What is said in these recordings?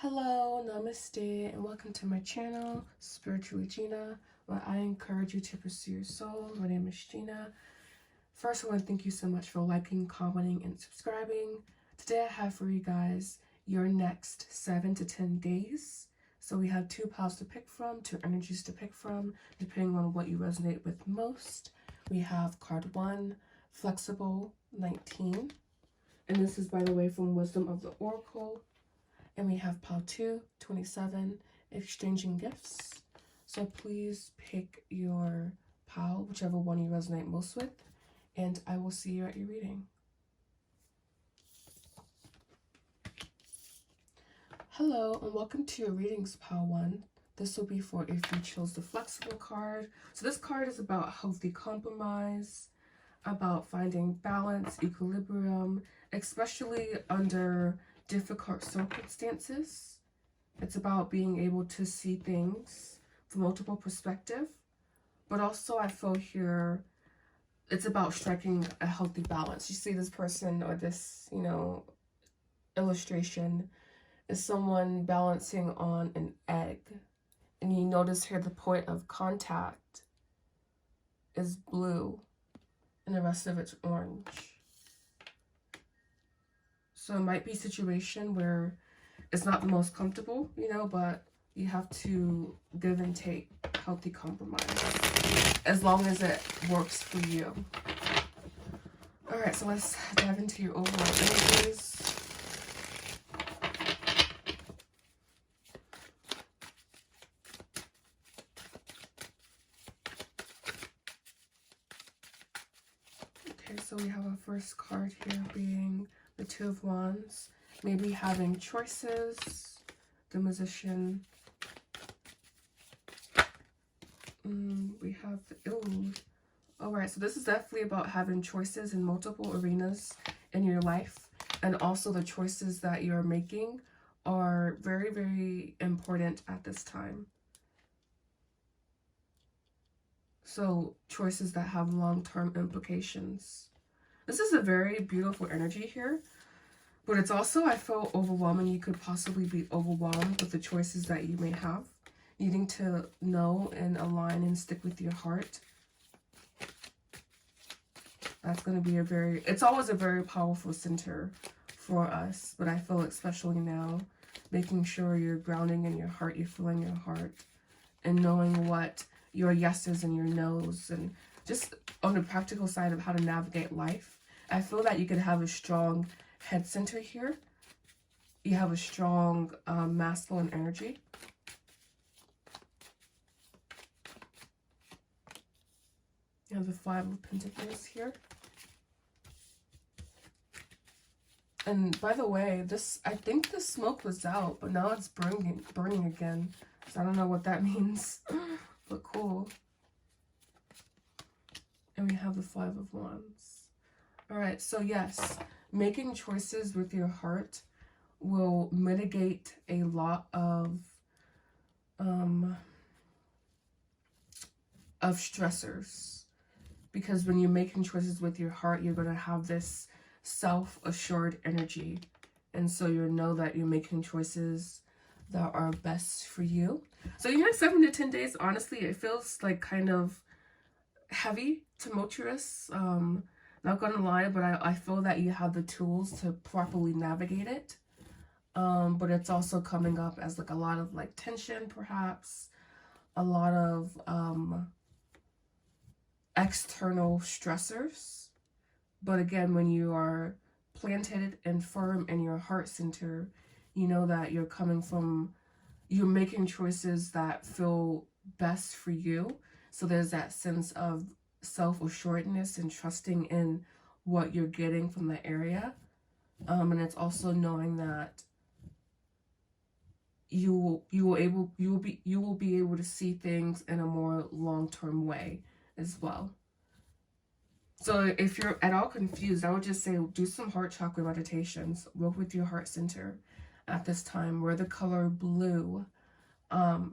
Hello, Namaste, and welcome to my channel, Spiritually Gina, where I encourage you to pursue your soul. My name is Gina. First, I want to thank you so much for liking, commenting, and subscribing. Today I have for you guys your next 7 to 10 days. So we have 2 piles to pick from, 2 energies to pick from, depending on what you resonate with most. We have card 1, Flexible 19. And this is, by the way, from Wisdom of the Oracle. And we have pile 2, 27, Exchanging Gifts. So please pick your pile, whichever one you resonate most with, and I will see you at your reading. Hello, and welcome to your readings, pile 1. This will be for if you chose the Flexible card. So this card is about healthy compromise, about finding balance, equilibrium, especially under difficult circumstances. It's about being able to see things from multiple perspectives, but also I feel here it's about striking a healthy balance. You see this person or this, illustration is someone balancing on an egg, and you notice here the point of contact is blue and the rest of it's orange. So it might be a situation where it's not the most comfortable, but you have to give and take healthy compromise as long as it works for you. All right, so let's dive into your overall energies. Okay, so we have our first card here being the 2 of Wands, maybe having choices, the Magician. We have the, all right, so this is definitely about having choices in multiple arenas in your life, and also the choices that you're making are very, very important at this time. So choices that have long-term implications. This is a very beautiful energy here, but it's also, I feel, overwhelming. You could possibly be overwhelmed with the choices that you may have, needing to know and align and stick with your heart. That's going to be it's always a very powerful center for us, but I feel especially now, making sure you're grounding in your heart, you're feeling your heart, and knowing what your yeses and your nos, and just on the practical side of how to navigate life. I feel that you could have a strong head center here. You have a strong masculine energy. You have the 5 of Pentacles here. And by the way, I think the smoke was out, but now it's burning again. So I don't know what that means, but cool. And we have the 5 of Wands. All right, so yes, making choices with your heart will mitigate a lot of stressors, because when you're making choices with your heart, you're going to have this self-assured energy, and so you'll know that you're making choices that are best for you. So your next 7 to 10 days, honestly, it feels like kind of heavy, tumultuous. Not gonna lie, but I feel that you have the tools to properly navigate it. But it's also coming up as like a lot of like tension, perhaps a lot of external stressors. But again, when you are planted and firm in your heart center, you know that you're making choices that feel best for you. So there's that sense of self-assuredness and trusting in what you're getting from the area. And it's also knowing that you will be able to see things in a more long-term way as well. So if you're at all confused, I would just say do some heart chakra meditations. Work with your heart center at this time. Wear the color blue.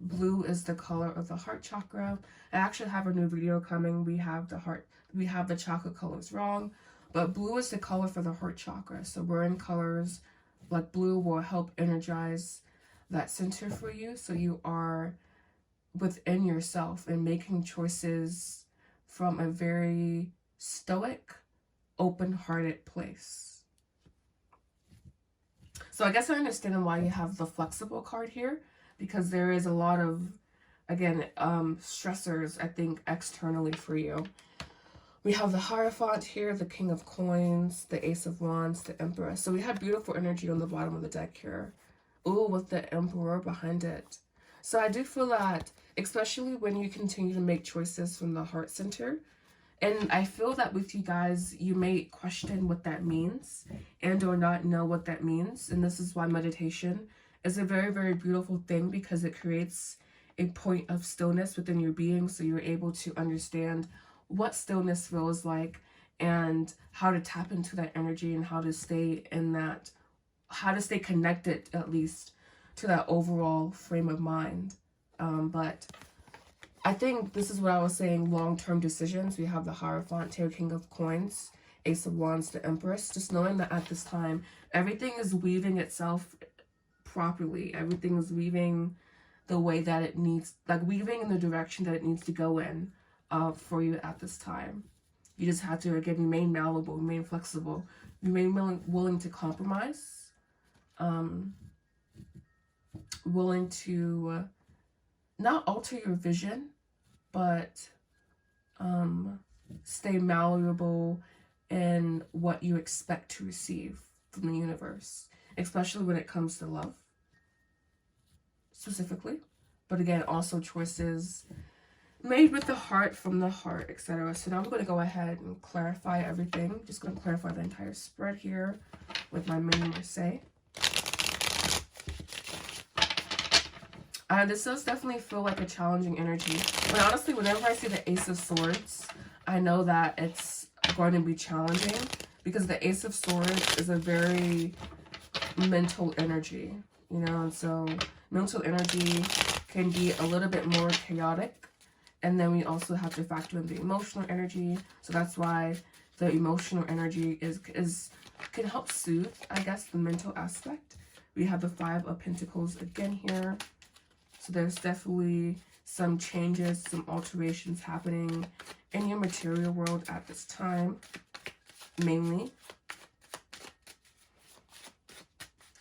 Blue is the color of the heart chakra. I actually have a new video coming. We have the chakra colors wrong, but blue is the color for the heart chakra. So wearing colors like blue will help energize that center for you, so you are within yourself and making choices from a very stoic, open-hearted place. So I guess I understand why you have the flexible card here, because there is a lot of, again, stressors, I think, externally for you. We have the Hierophant here, the King of Coins, the Ace of Wands, the Emperor. So we have beautiful energy on the bottom of the deck here. Ooh, with the Emperor behind it. So I do feel that, especially when you continue to make choices from the heart center, and I feel that with you guys, you may question what that means and or not know what that means. And this is why meditation is a very, very beautiful thing, because it creates a point of stillness within your being, so you're able to understand what stillness feels like and how to tap into that energy and how to stay in that, how to stay connected at least to that overall frame of mind. But I think this is what I was saying, long-term decisions. We have the Hierophant here, King of Coins, Ace of Wands, the Empress. Just knowing that at this time, everything is weaving itself properly. Everything is weaving the way that it needs, like weaving in the direction that it needs to go in for you at this time. You just have to, again, remain malleable, remain flexible, remain willing to compromise, willing to not alter your vision, but stay malleable in what you expect to receive from the universe, especially when it comes to love, specifically. But again, also choices made with the heart, from the heart, etc. So now I'm going to go ahead and clarify everything. Just going to clarify the entire spread here with my mini Marseille. This does definitely feel like a challenging energy. But honestly, whenever I see the Ace of Swords, I know that it's going to be challenging, because the Ace of Swords is a very mental energy, you know, and so mental energy can be a little bit more chaotic. And then we also have to factor in the emotional energy. So that's why the emotional energy can help soothe, I guess, the mental aspect. We have the Five of Pentacles again here. So there's definitely some changes, some alterations happening in your material world at this time, mainly.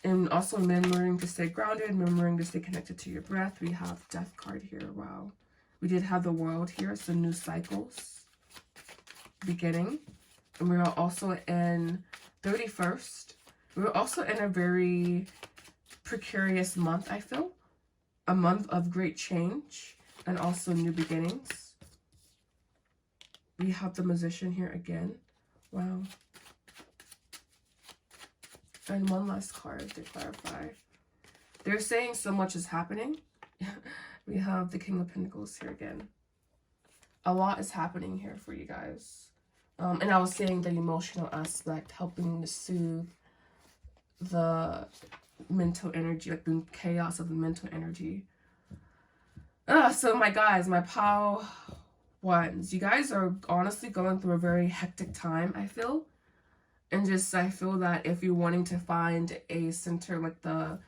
And also remembering to stay grounded, remembering to stay connected to your breath. We have Death card here. Wow. We did have the World here, so new cycles beginning. And we are also in 31st. We're also in a very precarious month, I feel. A month of great change and also new beginnings. We have the Magician here again. Wow. And one last card to clarify. They're saying so much is happening. We have the King of Pentacles here again. A lot is happening here for you guys. And I was saying the emotional aspect, helping to soothe the mental energy, like the chaos of the mental energy. So my guys, my POW ones, you guys are honestly going through a very hectic time, I feel. And just, I feel that if you're wanting to find a center, like the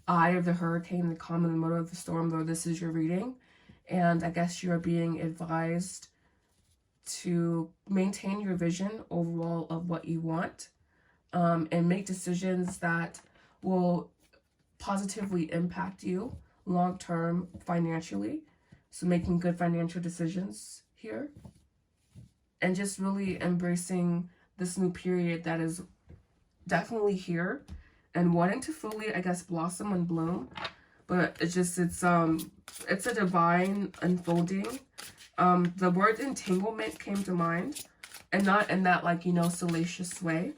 eye of the hurricane, the calm in the middle of the storm, though this is your reading, and I guess you're being advised to maintain your vision overall of what you want, and make decisions that will positively impact you long-term financially. So making good financial decisions here, and just really embracing this new period that is definitely here, and wanting to fully, I guess, blossom and bloom. But it's just, it's a divine unfolding. The word entanglement came to mind, and not in that, like, you know, salacious way,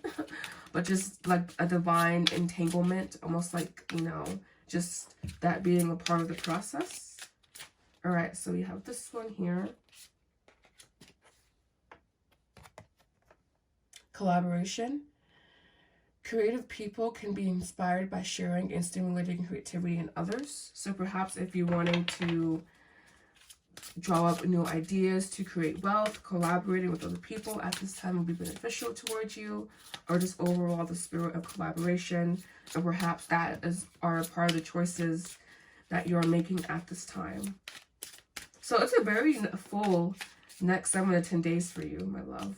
but just like a divine entanglement, almost like, you know, just that being a part of the process. All right, so we have this one here. Collaboration. Creative people can be inspired by sharing and stimulating creativity in others. So perhaps if you're wanting to draw up new ideas to create wealth. Collaborating with other people at this time will be beneficial towards you, or just overall the spirit of collaboration, and perhaps that are part of the choices that you're making at this time. So it's a very full next 7 to 10 days for you, my love.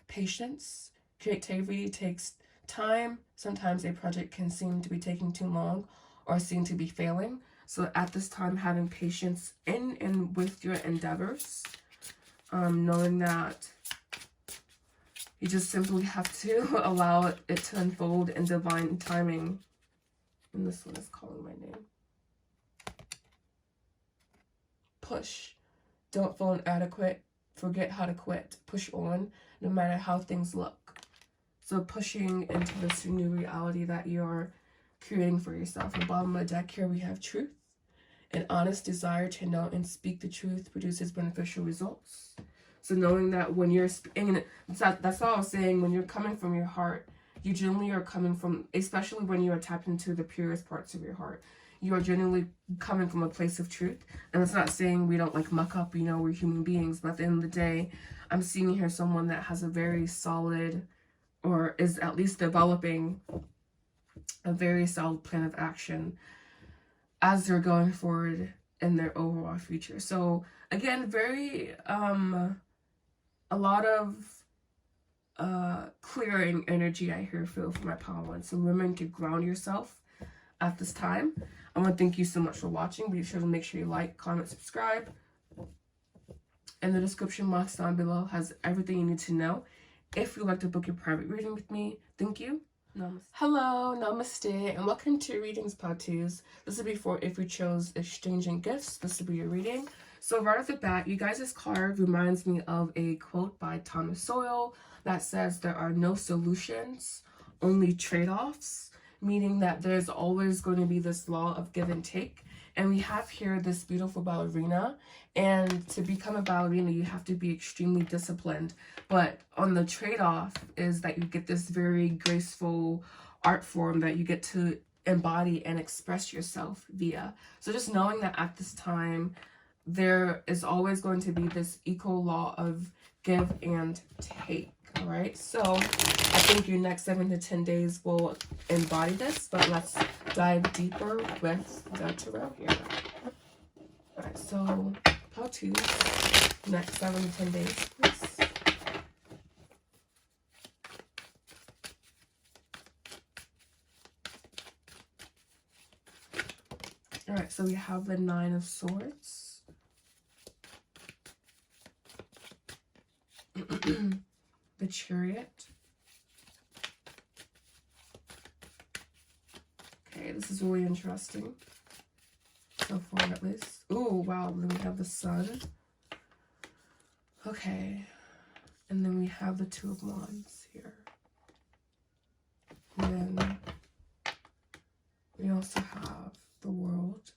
Patience. Creativity takes time. Sometimes a project can seem to be taking too long or seem to be failing. So at this time, having patience in and with your endeavors, knowing that you just simply have to allow it to unfold in divine timing. And this one is calling my name. Push. Don't feel inadequate. Forget how to quit. Push on, no matter how things look. So pushing into this new reality that you're creating for yourself. At the bottom of the deck here, we have truth. An honest desire to know and speak the truth produces beneficial results. So knowing that when you're speaking, that's all I was saying, when you're coming from your heart, you generally are coming from, especially when you are tapped into the purest parts of your heart, you are genuinely coming from a place of truth. And it's not saying we don't like muck up, you know, we're human beings, but at the end of the day, I'm seeing here someone that has a very solid, or is at least developing a very solid plan of action as they're going forward in their overall future. So again, very a lot of clearing energy I hear feel for my power one. So remember to ground yourself at this time. I want to thank you so much for watching. Be sure to make sure you like, comment, subscribe. And the description box down below has everything you need to know if you'd like to book your private reading with me. Thank you. Namaste. Hello, namaste, and welcome to Readings Part 2s. This will be for if you chose exchanging gifts. This will be your reading. So right off the bat, you guys' card reminds me of a quote by Thomas Sowell that says there are no solutions, only trade-offs, meaning that there's always going to be this law of give and take. And we have here this beautiful ballerina, and to become a ballerina, you have to be extremely disciplined. But on the trade-off is that you get this very graceful art form that you get to embody and express yourself via. So just knowing that at this time, there is always going to be this equal law of give and take. All right, so I think your next 7 to 10 days will embody this, but let's dive deeper with the tarot here. All right, so how to next 7 to 10 days, please. All right, so we have the 9 of Swords. The Chariot. Okay, this is really interesting. So far, at least. Oh, wow. Then we have the Sun. Okay. And then we have the 2 of Wands here. And then we also have the World.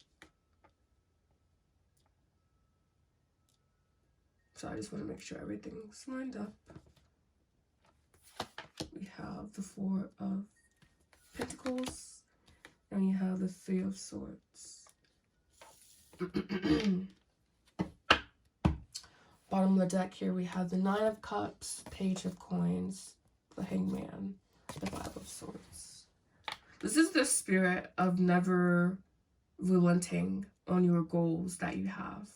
So I just want to make sure everything's lined up. We have the 4 of Pentacles, and you have the 3 of Swords. Bottom of the deck here, we have the 9 of Cups, Page of Coins, the Hangman, the 5 of Swords. This is the spirit of never relenting on your goals that you have.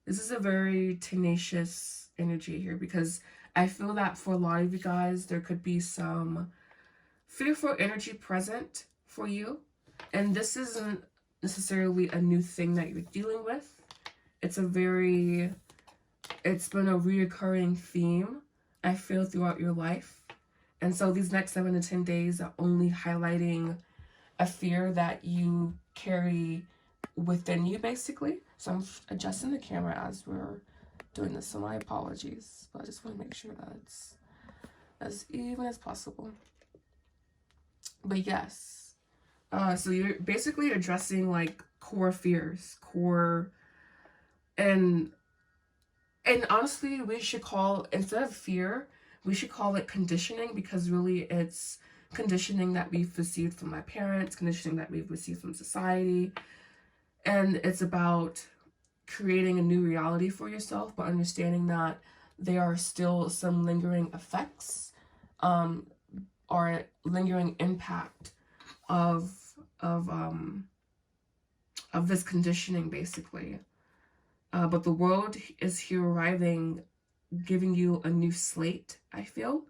This is a very tenacious energy here, because I feel that for a lot of you guys, there could be some fearful energy present for you. And this isn't necessarily a new thing that you're dealing with. It's been a reoccurring theme, I feel, throughout your life. And so these next 7 to 10 days are only highlighting a fear that you carry within you, basically. So I'm adjusting the camera as we're doing this, so my apologies, but I just want to make sure that it's as even as possible. But yes, so you're basically addressing like core fears, and honestly, we should call, instead of fear, we should call it conditioning, because really it's conditioning that we've received from our parents, conditioning that we've received from society. And it's about creating a new reality for yourself, but understanding that there are still some lingering effects or lingering impact of this conditioning, basically. But the world is here arriving, giving you a new slate, I feel.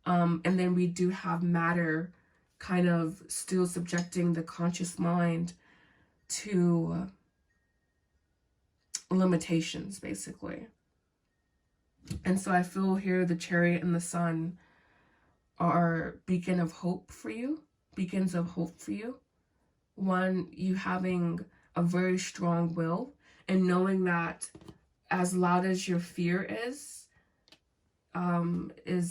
And then we do have matter kind of still subjecting the conscious mind to limitations, basically. And so I feel here the Chariot and the Sun are beacons of hope for you. One, you having a very strong will and knowing that as loud as your fear is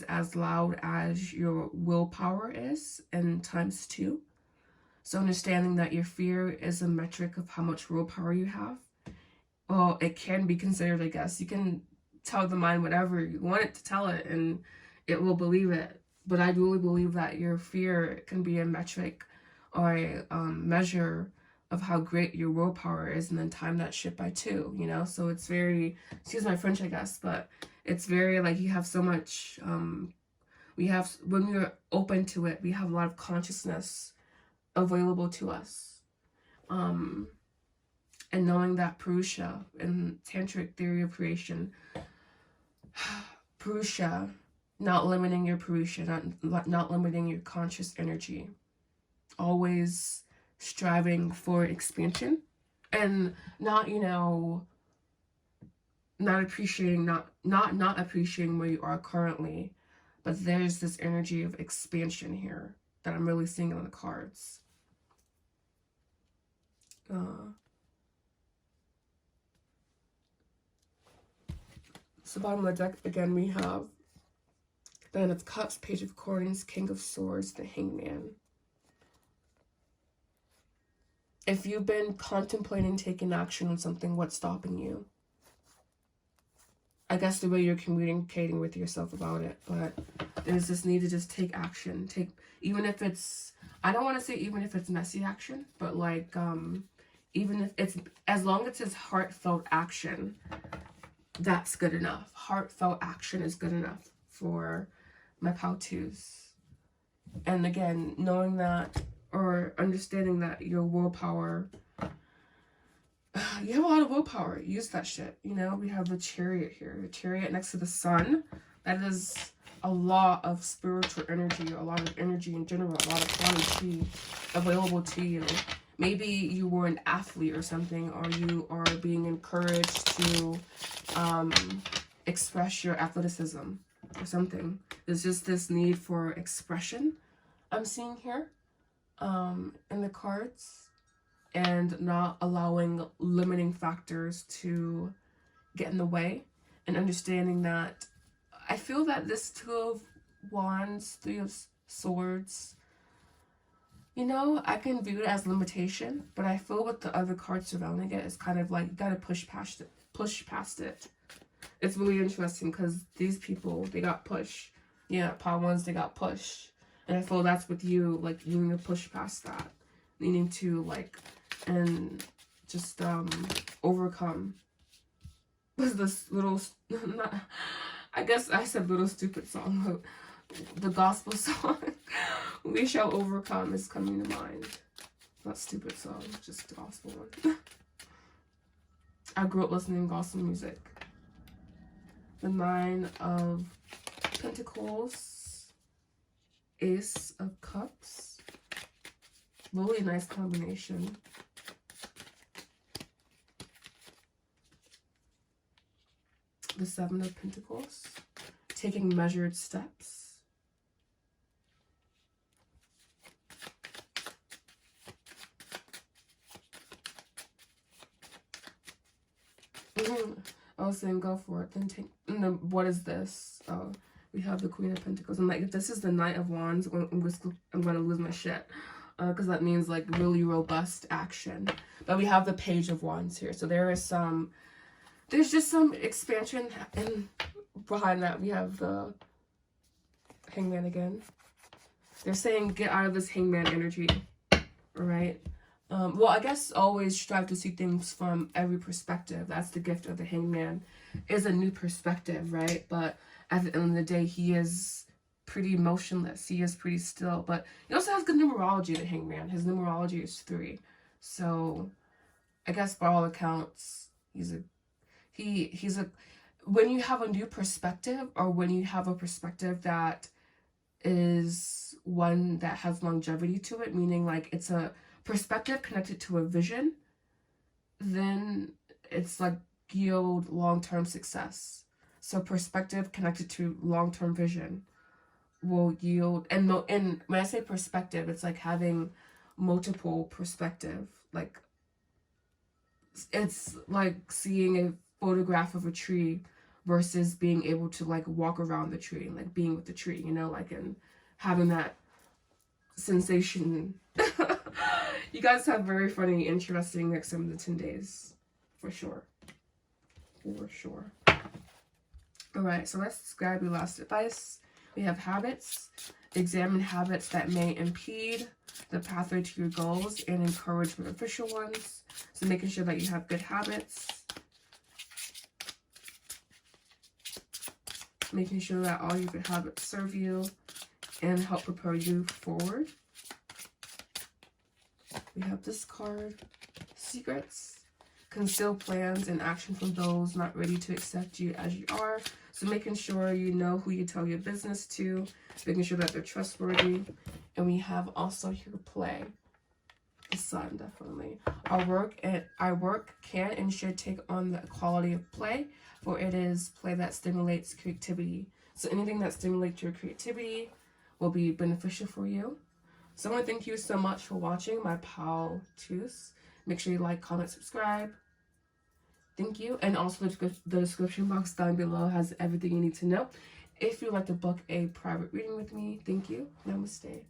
as loud as your willpower is, and times 2. So understanding that your fear is a metric of how much willpower you have. Well, it can be considered, I guess. You can tell the mind whatever you want it to tell it, and it will believe it. But I really believe that your fear can be a metric or a measure of how great your willpower is, and then time that shit by 2, you know? So it's very, excuse my French, I guess, but it's very, like, you have so much, when we're open to it, we have a lot of consciousness available to us. And knowing that Purusha in Tantric theory of creation, Purusha, not limiting your Purusha, not limiting your conscious energy, always striving for expansion, and not, you know, not appreciating where you are currently, but there's this energy of expansion here that I'm really seeing on the cards. So bottom of the deck, again, we have the Nine of Cups, Page of Coins, King of Swords, the Hangman. If you've been contemplating taking action on something, what's stopping you? I guess the way you're communicating with yourself about it, but there's this need to just take action. Even if it's, I don't want to say even if it's messy action, but like, even if it's, as long as it's heartfelt action, that's good enough. Heartfelt action is good enough for my Pao-Tus. And again, knowing that, or understanding that your willpower, you have a lot of willpower. Use that shit, you know? We have the Chariot here. The Chariot next to the Sun. That is a lot of spiritual energy, a lot of energy in general, a lot of quantum chi available to you. Maybe you were an athlete or something, or you are being encouraged to express your athleticism or something. There's just this need for expression I'm seeing here in the cards, and not allowing limiting factors to get in the way, and understanding that I feel that this 2 of Wands, 3 of Swords, you know, I can view it as limitation, but I feel with the other cards surrounding it is kind of like, you gotta push past it. It's really interesting because these people, they got pushed. Yeah, Power Ones, they got pushed. And I feel that's with you, like, you need to push past that. Needing to, like, and just overcome. This little, I guess I said little stupid song, but the gospel song, We Shall Overcome, is coming to mind. Not stupid song, just the gospel one. I grew up listening to gospel music. The 9 of Pentacles, Ace of Cups. Really nice combination. The 7 of Pentacles, taking measured steps. I was saying go for it. Then take, and then what is this? Oh, we have the Queen of Pentacles. And like, if this is the Knight of Wands, I'm gonna lose my shit. Because that means like really robust action. But we have the Page of Wands here. So there is some, there's just some expansion, and behind that we have the Hangman again. They're saying get out of this Hangman energy, right? Well, I guess always strive to see things from every perspective. That's the gift of the hangman, is a new perspective, right? But at the end of the day, he is pretty motionless. He is pretty still. But he also has good numerology, the hangman. His numerology is 3. So I guess by all accounts, he's a when you have a new perspective, or when you have a perspective that is one that has longevity to it, meaning like it's a perspective connected to a vision, then it's like yield long-term success. So perspective connected to long-term vision will yield, and when I say perspective, it's like having multiple perspective. Like it's like seeing a photograph of a tree versus being able to like walk around the tree and like being with the tree, you know, like, and having that sensation. You guys have very funny, interesting next 7 to 10 days. For sure. For sure. Alright, so let's grab your last advice. We have habits. Examine habits that may impede the pathway to your goals and encourage beneficial ones. So making sure that you have good habits. Making sure that all your good habits serve you and help propel you forward. We have this card, secrets. Conceal plans and action from those not ready to accept you as you are. So making sure you know who you tell your business to, making sure that they're trustworthy. And we have also here play. The sun, definitely. Our work can and should take on the quality of play, for it is play that stimulates creativity. So anything that stimulates your creativity will be beneficial for you. So I want to thank you so much for watching my pal Tooth. Make sure you like, comment, subscribe. Thank you. And also the description box down below has everything you need to know. If you'd like to book a private reading with me, thank you. Namaste.